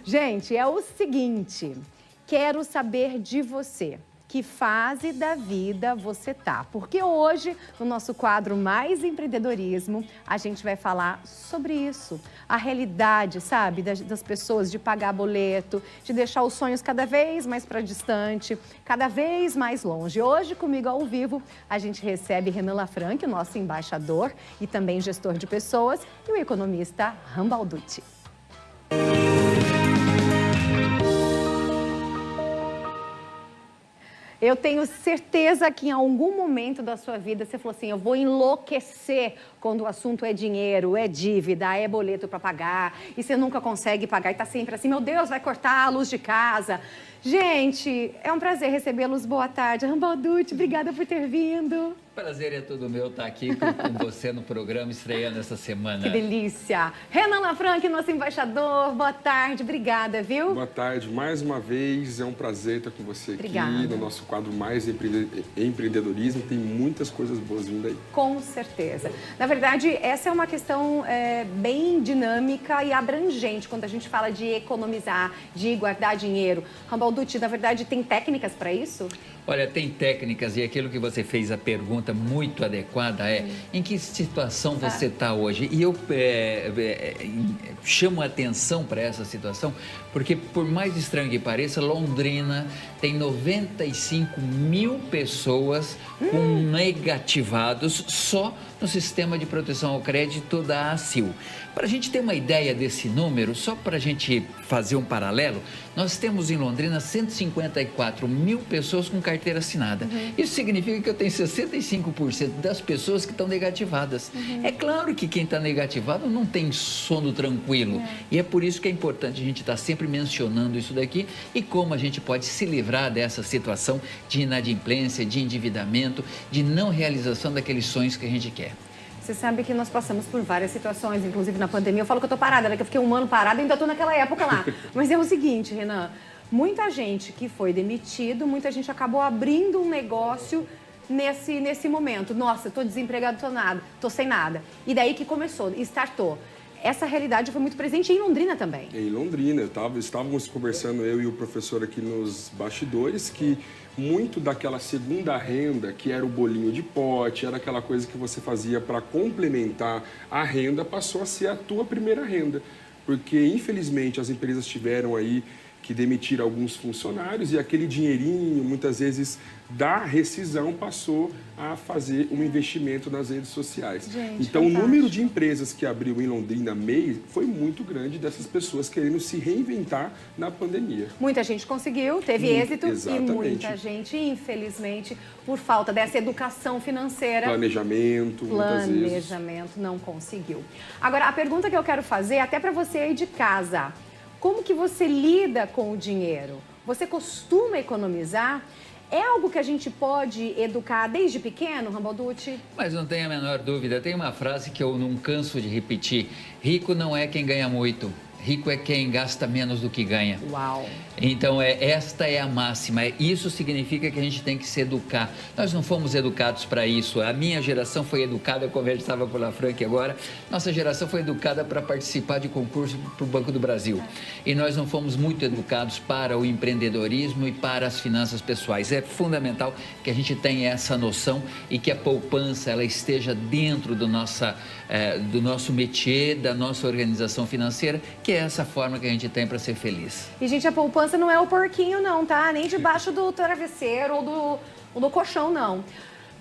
Gente, é o seguinte, quero saber de você. Que fase da vida você tá? Porque hoje, no nosso quadro Mais Empreendedorismo, a gente vai falar sobre isso. A realidade, sabe, das pessoas de pagar boleto, de deixar os sonhos cada vez mais para distante, cada vez mais longe. Hoje, comigo ao vivo, a gente recebe Renan Lafranchi, nosso embaixador e também gestor de pessoas, e o economista Rambalducci. Eu tenho certeza que em algum momento da sua vida você falou assim, eu vou enlouquecer quando o assunto é dinheiro, é dívida, é boleto para pagar, e você nunca consegue pagar e tá sempre assim, meu Deus, vai cortar a luz de casa. Gente, é um prazer recebê-los. Boa tarde. Rambalducci, obrigada por ter vindo. Prazer é todo meu estar aqui com você no programa, estreando essa semana. Que delícia. Renan Lafranchi, nosso embaixador, boa tarde, obrigada, viu? Boa tarde, mais uma vez, é um prazer estar com você Obrigada. Aqui no nosso quadro Mais Empreendedorismo, tem muitas coisas boas vindo aí. Com certeza. Na verdade, essa é uma questão bem dinâmica e abrangente quando a gente fala de economizar, de guardar dinheiro. Rambalducci, na verdade, tem técnicas para isso? Olha, tem técnicas e aquilo que você fez a pergunta muito adequada é em que situação você está hoje? E eu chamo a atenção para essa situação porque, por mais estranho que pareça, Londrina tem 95 mil pessoas com negativados só no sistema de proteção ao crédito da ACIL. Para a gente ter uma ideia desse número, só para a gente fazer um paralelo, nós temos em Londrina 154 mil pessoas com carteira assinada. Isso significa que eu tenho 65% das pessoas que estão negativadas. É claro que quem está negativado não tem sono tranquilo. E é por isso que é importante a gente estar sempre mencionando isso daqui e como a gente pode se livrar dessa situação de inadimplência, de endividamento, de não realização daqueles sonhos que a gente quer. Você sabe que nós passamos por várias situações, inclusive na pandemia. Eu falo que eu tô parada, né? Que eu fiquei um ano parada e ainda tô naquela época lá. Mas é o seguinte, Renan, muita gente que foi demitido, muita gente acabou abrindo um negócio nesse momento. Nossa, eu tô desempregado, tô sem nada. E daí que começou, startou. Essa realidade foi muito presente em Londrina também. Em Londrina, estávamos conversando, eu e o professor aqui nos bastidores, que muito daquela segunda renda, que era o bolinho de pote, era aquela coisa que você fazia para complementar a renda, passou a ser a tua primeira renda. Porque, infelizmente, as empresas tiveram aí que demitir alguns funcionários e aquele dinheirinho, muitas vezes, da rescisão passou a fazer um investimento nas redes sociais. Gente, então, fantástico. O número de empresas que abriu em Londrina MEI foi muito grande dessas pessoas querendo se reinventar na pandemia. Muita gente conseguiu, teve êxito. Exatamente. E muita gente, infelizmente, por falta dessa educação financeira, Planejamento, muitas vezes. não conseguiu. Agora, a pergunta que eu quero fazer, até para você aí de casa, como que você lida com o dinheiro? Você costuma economizar? É algo que a gente pode educar desde pequeno, Rambalducci? Mas não tem a menor dúvida, tem uma frase que eu não canso de repetir: rico não é quem ganha muito, rico é quem gasta menos do que ganha. Uau! Então, esta é a máxima. Isso significa que a gente tem que se educar. Nós não fomos educados para isso. A minha geração foi educada, eu conversava com o Lafranchi agora, nossa geração foi educada para participar de concurso para o Banco do Brasil. E nós não fomos muito educados para o empreendedorismo e para as finanças pessoais. É fundamental que a gente tenha essa noção e que a poupança ela esteja dentro do nosso métier, da nossa organização financeira, que é essa forma que a gente tem para ser feliz. E, gente, a poupança não é o porquinho, não, tá? Nem debaixo do travesseiro ou do colchão, não.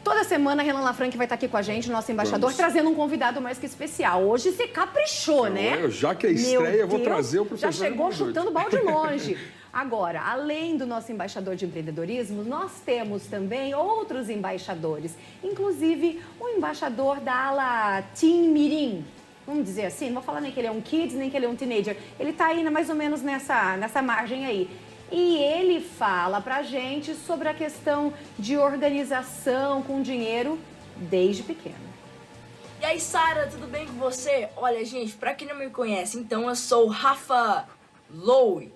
Toda semana, Renan Lafranchi vai estar aqui com a gente, nosso embaixador, trazendo um convidado mais que especial. Hoje você caprichou, né? Já que é estreia, eu vou trazer o professor. Já chegou chutando balde longe. Agora, além do nosso embaixador de empreendedorismo, nós temos também outros embaixadores. Inclusive, o embaixador da ala Teen Mirim. Vamos dizer assim, não vou falar nem que ele é um kids, nem que ele é um teenager. Ele está aí mais ou menos nessa margem aí. E ele fala pra gente sobre a questão de organização com dinheiro desde pequeno. E aí, Sara, tudo bem com você? Olha, gente, pra quem não me conhece, então eu sou Rafa Love,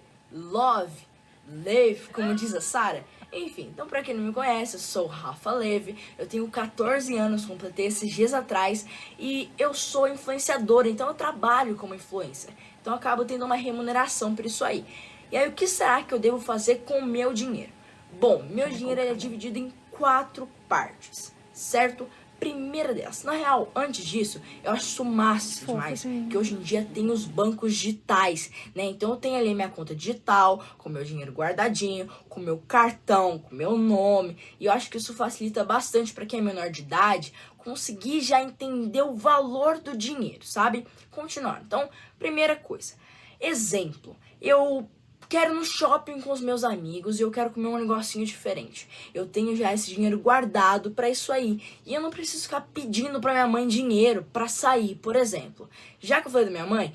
como diz a Sara. Enfim, então pra quem não me conhece, eu sou Rafa Leve, eu tenho 14 anos, completei esses dias atrás e eu sou influenciadora, então eu trabalho como influencer. Então eu acabo tendo uma remuneração por isso aí. E aí o que será que eu devo fazer com o meu dinheiro? Bom, meu dinheiro é dividido em 4 partes, certo? Primeira delas, na real, antes disso, eu acho isso massa demais, que hoje em dia tem os bancos digitais, né? Então eu tenho ali a minha conta digital, com meu dinheiro guardadinho, com meu cartão, com meu nome, e eu acho que isso facilita bastante para quem é menor de idade, conseguir já entender o valor do dinheiro, sabe? Continuando. Então, primeira coisa, exemplo, eu quero ir no shopping com os meus amigos e eu quero comer um negocinho diferente. Eu tenho já esse dinheiro guardado pra isso aí. E eu não preciso ficar pedindo pra minha mãe dinheiro pra sair, por exemplo. Já que eu falei da minha mãe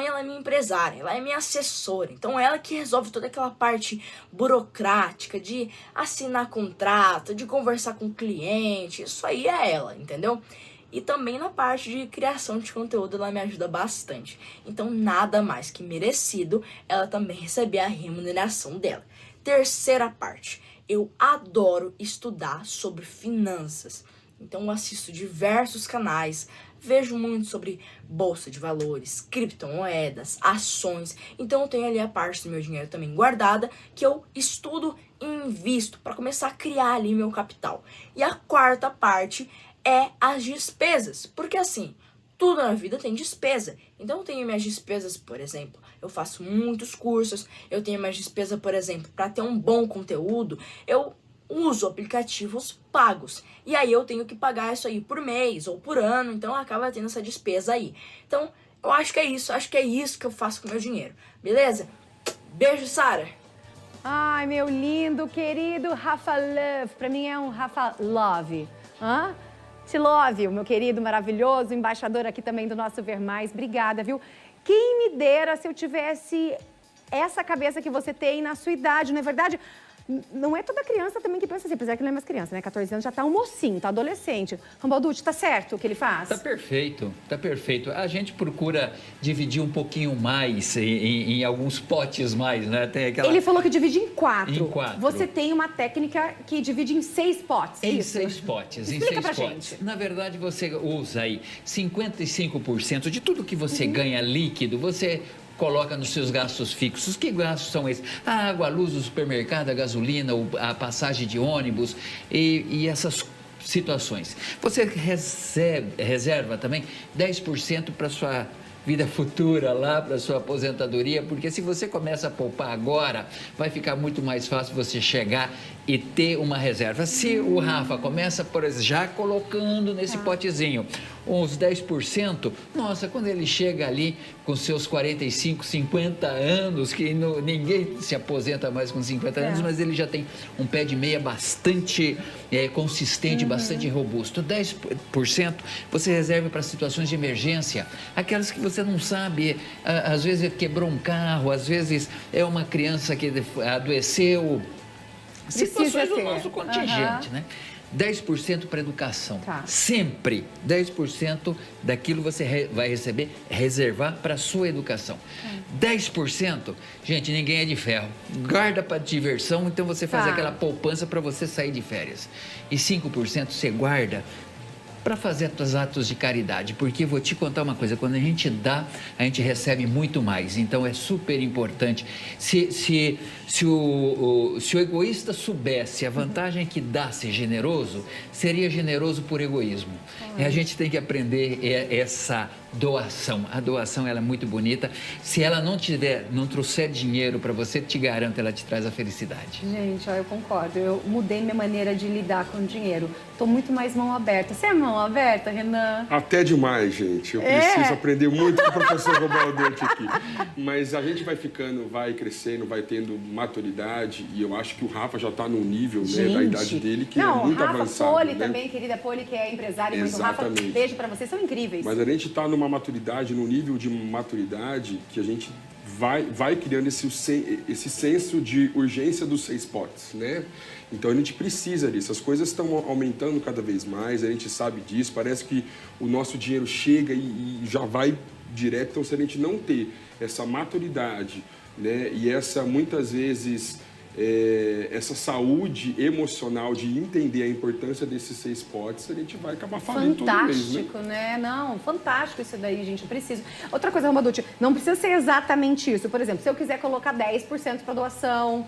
ela é minha empresária, ela é minha assessora. Então ela que resolve toda aquela parte burocrática de assinar contrato, de conversar com o cliente. Isso aí é ela, entendeu? E também na parte de criação de conteúdo ela me ajuda bastante. Então nada mais que merecido ela também receber a remuneração dela. Terceira parte, eu adoro estudar sobre finanças. Então eu assisto diversos canais, vejo muito sobre bolsa de valores, criptomoedas, ações. Então eu tenho ali a parte do meu dinheiro também guardada que eu estudo e invisto para começar a criar ali meu capital. E a quarta parte é as despesas, porque assim, tudo na vida tem despesa. Então eu tenho minhas despesas, por exemplo, eu faço muitos cursos, eu tenho minhas despesas, por exemplo, para ter um bom conteúdo, eu uso aplicativos pagos. E aí eu tenho que pagar isso aí por mês ou por ano, então acaba tendo essa despesa aí. Então, eu acho que é isso que eu faço com o meu dinheiro. Beleza? Beijo, Sara. Ai, meu lindo, querido Rafa Love. Pra mim é um Rafa Love. Hã? Te love, o meu querido, maravilhoso, embaixador aqui também do nosso Ver Mais. Obrigada, viu? Quem me dera se eu tivesse essa cabeça que você tem na sua idade, não é verdade? Não é toda criança também que pensa assim, apesar que ele não é mais criança, né? 14 anos já tá um mocinho, tá adolescente. Rambalducci, tá certo o que ele faz? Tá perfeito, tá perfeito. A gente procura dividir um pouquinho mais em alguns potes mais, né? Tem aquela... Ele falou que divide em 4. Em 4. Você tem uma técnica que divide em 6 potes. Em isso? 6 potes. Explica em 6 pra potes. gente. Na verdade, você usa aí 55% de tudo que você ganha líquido, você coloca nos seus gastos fixos. Que gastos são esses? A água, a luz do supermercado, a gasolina, a passagem de ônibus e essas situações. Você reserva também 10% para sua vida futura lá, para sua aposentadoria, porque se você começa a poupar agora, vai ficar muito mais fácil você chegar e ter uma reserva. Se o Rafa começa, por exemplo, já colocando nesse potezinho uns 10%, nossa, quando ele chega ali com seus 45, 50 anos, que ninguém se aposenta mais com 50 anos, mas ele já tem um pé de meia bastante consistente, bastante robusto. 10% você reserva para situações de emergência, aquelas que você não sabe, às vezes quebrou um carro, às vezes é uma criança que adoeceu, situações do nosso contingente, né? 10% para educação. Tá. Sempre 10% daquilo você vai receber, reservar para a sua educação. 10%, gente, ninguém é de ferro. Guarda para diversão, então você faz aquela poupança para você sair de férias. E 5% você guarda para fazer os atos de caridade, porque vou te contar uma coisa, quando a gente dá, a gente recebe muito mais, então é super importante. Se o egoísta soubesse a vantagem que dá ser generoso, seria generoso por egoísmo. E a gente tem que aprender essa doação. A doação ela é muito bonita. Se ela não trouxer dinheiro para você, te garanto, ela te traz a felicidade. Gente, ó, eu concordo. Eu mudei minha maneira de lidar com o dinheiro. Tô muito mais mão aberta. Você é mão aberta, Renan? Até demais, gente. Eu preciso aprender muito com o professor Rambalducci aqui. Mas a gente vai ficando, vai crescendo, vai tendo maturidade. E eu acho que o Rafa já está num nível, né, da idade dele que é muito avançado. Poli né? também, querida Poli, que é empresária. Exatamente. Rafa, beijo pra vocês, são incríveis. Mas a gente está numa maturidade, num nível de maturidade que a gente vai criando esse senso de urgência dos 6 potes, né? Então a gente precisa disso. As coisas estão aumentando cada vez mais, a gente sabe disso. Parece que o nosso dinheiro chega e já vai direto. Então, se a gente não ter essa maturidade, né, e essa muitas vezes essa saúde emocional de entender a importância desses 6 potes, a gente vai acabar falando todo mês, né? Fantástico, né? Não, fantástico isso daí, gente, eu preciso. Outra coisa, Rambaducci, não precisa ser exatamente isso. Por exemplo, se eu quiser colocar 10% para doação,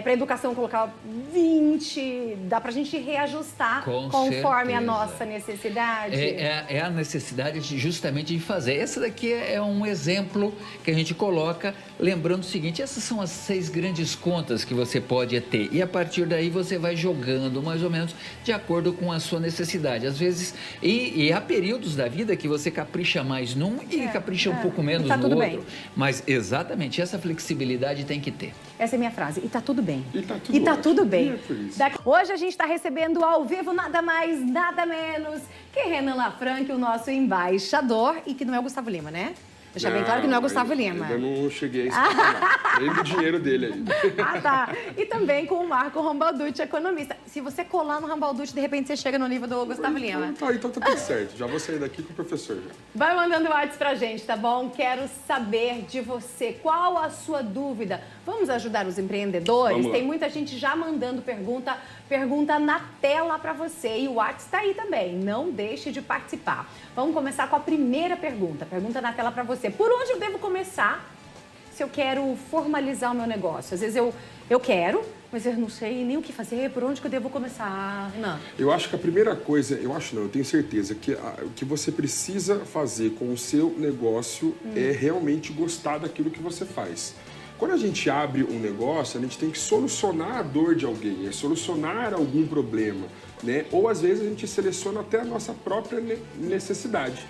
para educação colocar 20%, dá pra gente reajustar conforme a nossa necessidade. É a necessidade justamente de fazer. Essa daqui é um exemplo que a gente coloca, lembrando o seguinte, essas são as 6 grandes contas que você pode ter. E a partir daí você vai jogando mais ou menos de acordo com a sua necessidade. Às vezes, e há períodos da vida que você capricha mais num e capricha um pouco menos no outro. Bem. Mas exatamente essa flexibilidade tem que ter. Essa é a minha frase. E tá tudo bem. E tá tudo bem. Hoje a gente está recebendo ao vivo nada mais, nada menos que Renan Lafranchi, o nosso embaixador, e que não é o Gustavo Lima, né? Deixa bem claro que não é o Gustavo Lima. Eu não cheguei a explicar, nem do dinheiro dele aí. Tá. E também com o Marco Rambalducci, economista. Se você colar no Rambalducci, de repente você chega no nível do Gustavo Lima. Então tá tudo certo. Já vou sair daqui com o professor. Já. Vai mandando WhatsApp pra gente, tá bom? Quero saber de você. Qual a sua dúvida? Vamos ajudar os empreendedores? Tem muita gente já mandando pergunta na tela pra você. E o WhatsApp tá aí também. Não deixe de participar. Vamos começar com a primeira pergunta. Pergunta na tela pra você. Por onde eu devo começar se eu quero formalizar o meu negócio? Às vezes eu quero, mas eu não sei nem o que fazer. Por onde que eu devo começar, Renan? Eu acho que a primeira coisa, eu tenho certeza que o que você precisa fazer com o seu negócio é realmente gostar daquilo que você faz. Quando a gente abre um negócio, a gente tem que solucionar a dor de alguém, solucionar algum problema, né? Ou às vezes a gente seleciona até a nossa própria necessidade,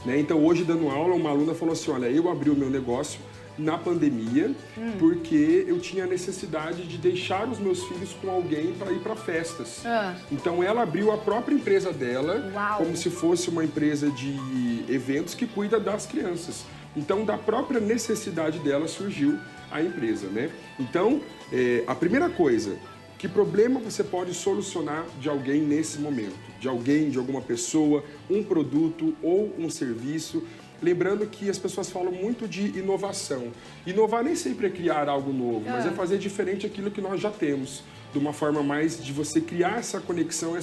né? Então hoje dando aula, uma aluna falou assim, olha, eu abri o meu negócio na pandemia porque eu tinha necessidade de deixar os meus filhos com alguém para ir para festas. Então ela abriu a própria empresa dela, como se fosse uma empresa de eventos que cuida das crianças. Então da própria necessidade dela surgiu a empresa, né? Então, a primeira coisa, que problema você pode solucionar de alguém nesse momento? De alguém, de alguma pessoa, um produto ou um serviço. Lembrando que as pessoas falam muito de inovação. Inovar nem sempre é criar algo novo, mas é fazer diferente aquilo que nós já temos. De uma forma mais de você criar essa conexão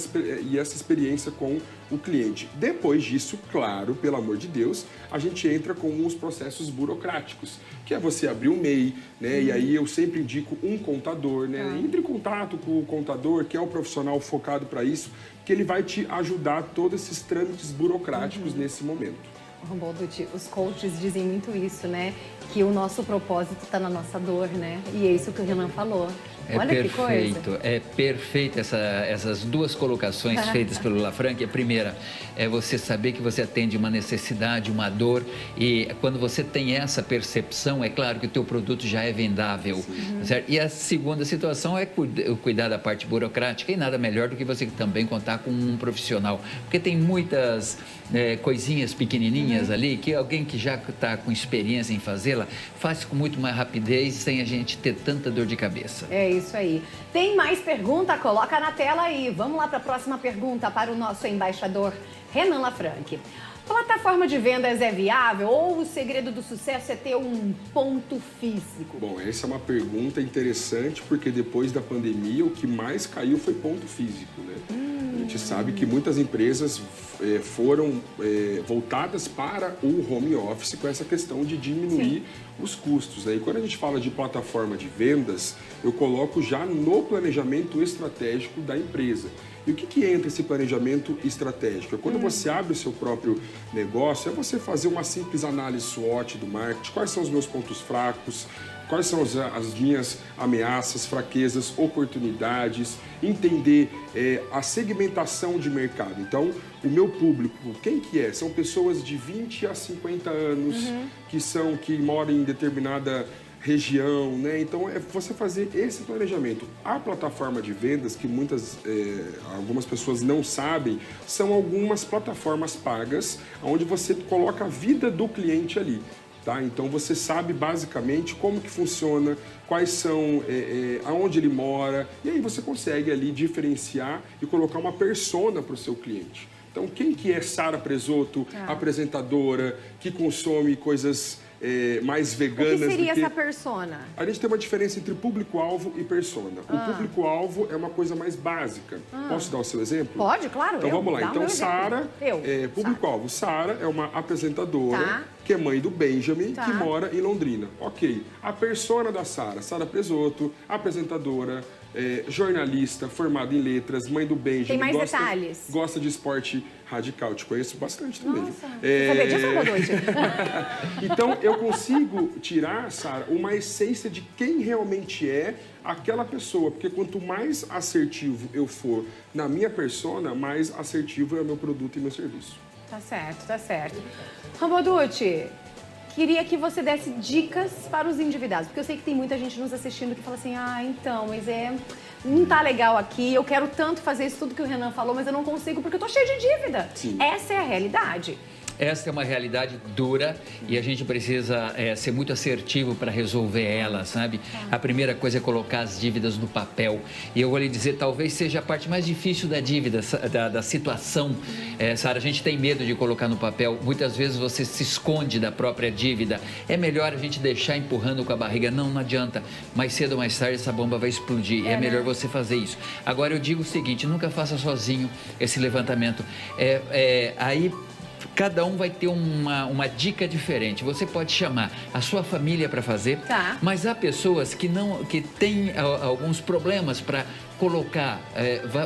e essa experiência com o cliente. Depois disso, claro, pelo amor de Deus, a gente entra com os processos burocráticos, que é você abrir um MEI, né? E aí eu sempre indico um contador, né? Entre em contato com o contador, que é o profissional focado para isso, que ele vai te ajudar todos esses trâmites burocráticos nesse momento. Rambalducci, os coaches dizem muito isso, né? Que o nosso propósito está na nossa dor, né? E é isso que o Renan falou. Olha que coisa. É perfeito essas duas colocações feitas pelo Lafranchi. A primeira é você saber que você atende uma necessidade, uma dor, e quando você tem essa percepção, é claro que o teu produto já é vendável, certo? E a segunda situação é cuidar da parte burocrática, e nada melhor do que você também contar com um profissional, porque tem muitas coisinhas pequenininhas ali, que alguém que já está com experiência em fazê-la, faz com muito mais rapidez, sem a gente ter tanta dor de cabeça. É isso aí. Tem mais pergunta? Coloca na tela aí. Vamos lá para a próxima pergunta para o nosso embaixador Renan Lafranchi. Plataforma de vendas é viável ou o segredo do sucesso é ter um ponto físico? Bom, essa é uma pergunta interessante, porque depois da pandemia o que mais caiu foi ponto físico, né? A gente sabe que muitas empresas foram voltadas para o home office com essa questão de diminuir os custos, né? E quando a gente fala de plataforma de vendas, eu coloco já no planejamento estratégico da empresa. E o que entra esse planejamento estratégico? É quando você abre o seu próprio negócio, é você fazer uma simples análise SWOT do marketing, quais são os meus pontos fracos, quais são as minhas ameaças, fraquezas, oportunidades, entender a segmentação de mercado. Então, o meu público, quem que é? São pessoas de 20 a 50 anos que moram em determinada região, né? Então, é você fazer esse planejamento. A plataforma de vendas, que algumas pessoas não sabem, são algumas plataformas pagas, onde você coloca a vida do cliente ali. Tá? Então você sabe basicamente como que funciona, quais são, aonde ele mora, e aí você consegue ali diferenciar e colocar uma persona para o seu cliente. Então quem que é Sara Presoto, apresentadora, que consome coisas mais O veganas. que seria do que... essa persona? A gente tem uma diferença entre público-alvo e persona. O público-alvo é uma coisa mais básica. Posso dar o seu exemplo? Pode, claro. Então vamos lá. Então, Sara, Eu. público-alvo. Sara é uma apresentadora Tá. que é mãe do Benjamin, Tá. que mora em Londrina. Ok. A persona da Sara, Sara Presoto, apresentadora, jornalista, formada em letras, mãe do Benjamin. Tem mais detalhes? Gosta de esporte radical. Te conheço bastante também. Nossa, você sabia disso, Rodolfo? Então, eu consigo tirar, Sara, uma essência de quem realmente é aquela pessoa. Porque quanto mais assertivo eu for na minha persona, mais assertivo é o meu produto e meu serviço. Tá certo, tá certo. Ramboducci, queria que você desse dicas para os endividados, porque eu sei que tem muita gente nos assistindo que fala assim, então, mas não tá legal aqui, eu quero tanto fazer isso tudo que o Renan falou, mas eu não consigo porque eu tô cheio de dívida. Sim. Essa é a realidade. Essa é uma realidade dura e a gente precisa ser muito assertivo para resolver ela, sabe? A primeira coisa é colocar as dívidas no papel. E eu vou lhe dizer, talvez seja a parte mais difícil da dívida, da situação. Sara, a gente tem medo de colocar no papel. Muitas vezes você se esconde da própria dívida. É melhor a gente deixar empurrando com a barriga. Não adianta. Mais cedo ou mais tarde essa bomba vai explodir. É melhor você fazer isso. Agora eu digo o seguinte, nunca faça sozinho esse levantamento. Aí cada um vai ter uma dica diferente. Você pode chamar a sua família para fazer, mas há pessoas que têm alguns problemas para colocar,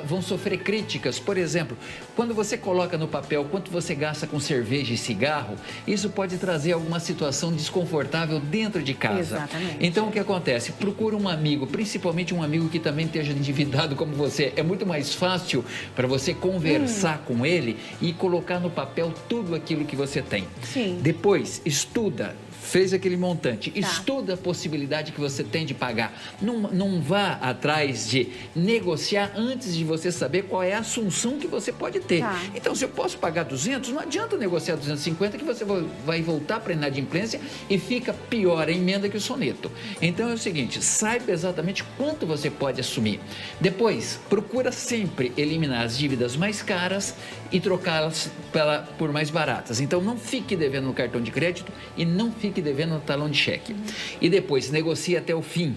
vão sofrer críticas. Por exemplo, quando você coloca no papel quanto você gasta com cerveja e cigarro, isso pode trazer alguma situação desconfortável dentro de casa. Exatamente. Então, o que acontece? Procura um amigo, principalmente um amigo que também esteja endividado como você. É muito mais fácil para você conversar com ele e colocar no papel tudo aquilo que você tem. Sim. Depois, estuda. Fez aquele montante, estuda a possibilidade que você tem de pagar. Não vá atrás de negociar antes de você saber qual é a assunção que você pode ter. Então, se eu posso pagar 200, não adianta negociar 250 que você vai voltar para a inadimplência e fica pior a emenda que o soneto. Então, é o seguinte, saiba exatamente quanto você pode assumir. Depois, procura sempre eliminar as dívidas mais caras e trocá-las por mais baratas. Então, não fique devendo no cartão de crédito e não fique devendo no talão de cheque. E depois, negocie até o fim.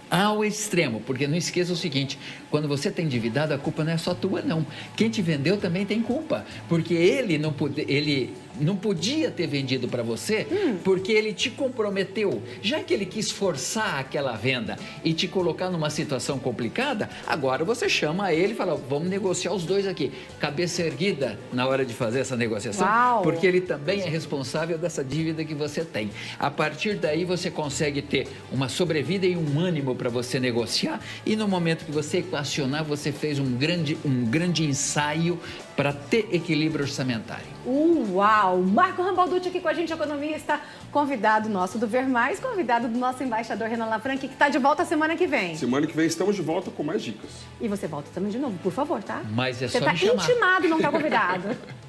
Ao extremo, porque não esqueça o seguinte, quando você está endividado, a culpa não é só tua, não. Quem te vendeu também tem culpa, porque ele não podia ter vendido para você, porque ele te comprometeu. Já que ele quis forçar aquela venda e te colocar numa situação complicada, agora você chama ele e fala, vamos negociar os dois aqui. Cabeça erguida na hora de fazer essa negociação, porque ele também é responsável dessa dívida que você tem. A partir daí, você consegue ter uma sobrevida e um ânimo para você negociar, e no momento que você equacionar, você fez um grande ensaio para ter equilíbrio orçamentário. Uau! Marco Ramboducci aqui com a gente, economista, convidado nosso do Ver Mais, convidado do nosso embaixador Renan Lafranchi, que está de volta semana que vem. Semana que vem estamos de volta com mais dicas. E você volta também de novo, por favor, tá? Mas é você só me chamar. Você está intimado, não está convidado.